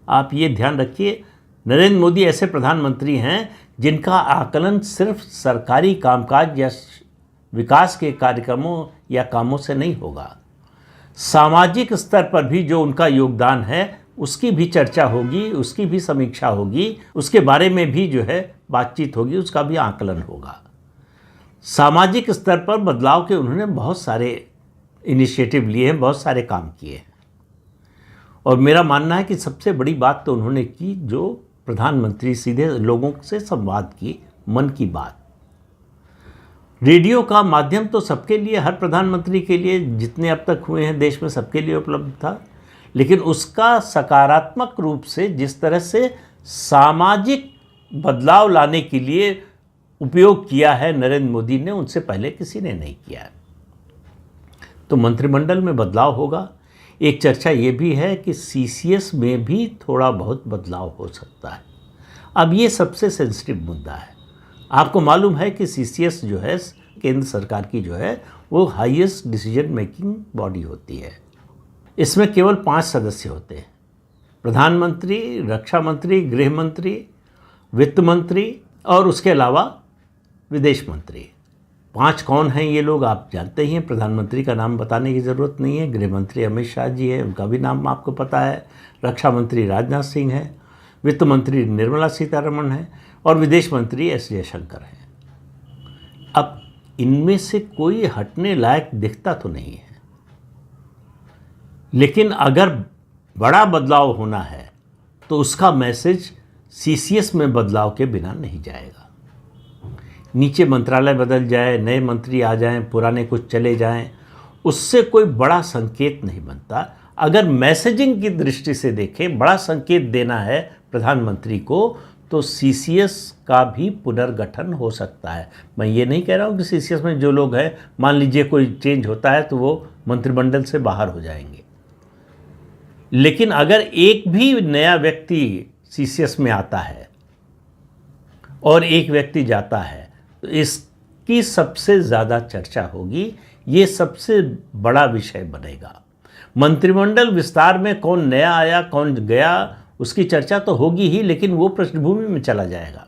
आप ये ध्यान रखिए, नरेंद्र मोदी ऐसे प्रधानमंत्री हैं जिनका आकलन सिर्फ सरकारी कामकाज या विकास के कार्यक्रमों या कामों से नहीं होगा। सामाजिक स्तर पर भी जो उनका योगदान है उसकी भी चर्चा होगी, उसकी भी समीक्षा होगी, उसके बारे में भी जो है बातचीत होगी, उसका भी आकलन होगा। सामाजिक स्तर पर बदलाव के उन्होंने बहुत सारे इनिशिएटिव लिए हैं, बहुत सारे काम किए हैं, और मेरा मानना है कि सबसे बड़ी बात तो उन्होंने की जो प्रधानमंत्री सीधे लोगों से संवाद की, मन की बात। रेडियो का माध्यम तो सबके लिए, हर प्रधानमंत्री के लिए जितने अब तक हुए हैं देश में सबके लिए उपलब्ध था, लेकिन उसका सकारात्मक रूप से जिस तरह से सामाजिक बदलाव लाने के लिए उपयोग किया है नरेंद्र मोदी ने, उनसे पहले किसी ने नहीं किया है। तो मंत्रिमंडल में बदलाव होगा। एक चर्चा ये भी है कि सीसीएस में भी थोड़ा बहुत बदलाव हो सकता है। अब ये सबसे सेंसिटिव मुद्दा है। आपको मालूम है कि सीसीएस जो है केंद्र सरकार की जो है वो हाईएस्ट डिसीजन मेकिंग बॉडी होती है। इसमें केवल 5 सदस्य होते हैं, प्रधानमंत्री, रक्षा मंत्री, गृह मंत्री, वित्त मंत्री और उसके अलावा विदेश मंत्री। 5 कौन हैं ये लोग आप जानते ही हैं, प्रधानमंत्री का नाम बताने की ज़रूरत नहीं है। गृह मंत्री अमित शाह जी है, उनका भी नाम आपको पता है। रक्षा मंत्री राजनाथ सिंह है, वित्त मंत्री निर्मला सीतारमण है और विदेश मंत्री एस जयशंकर हैं। अब इनमें से कोई हटने लायक दिखता तो नहीं है, लेकिन अगर बड़ा बदलाव होना है तो उसका मैसेज सीसीएस में बदलाव के बिना नहीं जाएगा। नीचे मंत्रालय बदल जाए, नए मंत्री आ जाएं, पुराने कुछ चले जाएं, उससे कोई बड़ा संकेत नहीं बनता। अगर मैसेजिंग की दृष्टि से देखें, बड़ा संकेत देना है प्रधानमंत्री को, तो सीसीएस का भी पुनर्गठन हो सकता है। मैं ये नहीं कह रहा हूँ कि सीसीएस में जो लोग हैं, मान लीजिए कोई चेंज होता है तो वो मंत्रिमंडल से बाहर हो जाएंगे, लेकिन अगर एक भी नया व्यक्ति सीसीएस में आता है और एक व्यक्ति जाता है तो इसकी सबसे ज़्यादा चर्चा होगी, ये सबसे बड़ा विषय बनेगा। मंत्रिमंडल विस्तार में कौन नया आया कौन गया उसकी चर्चा तो होगी ही, लेकिन वो पृष्ठभूमि में चला जाएगा।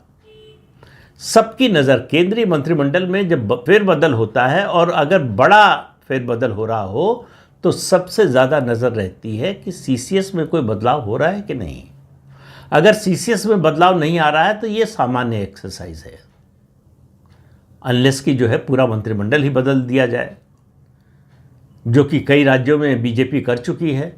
सबकी नज़र केंद्रीय मंत्रिमंडल में जब फेरबदल होता है, और अगर बड़ा फेरबदल हो रहा हो, तो सबसे ज़्यादा नज़र रहती है कि सीसीएस में कोई बदलाव हो रहा है कि नहीं। अगर सीसीएस में बदलाव नहीं आ रहा है तो ये सामान्य एक्सरसाइज है, अनलेस की जो है पूरा मंत्रिमंडल ही बदल दिया जाए, जो कि कई राज्यों में बीजेपी कर चुकी है।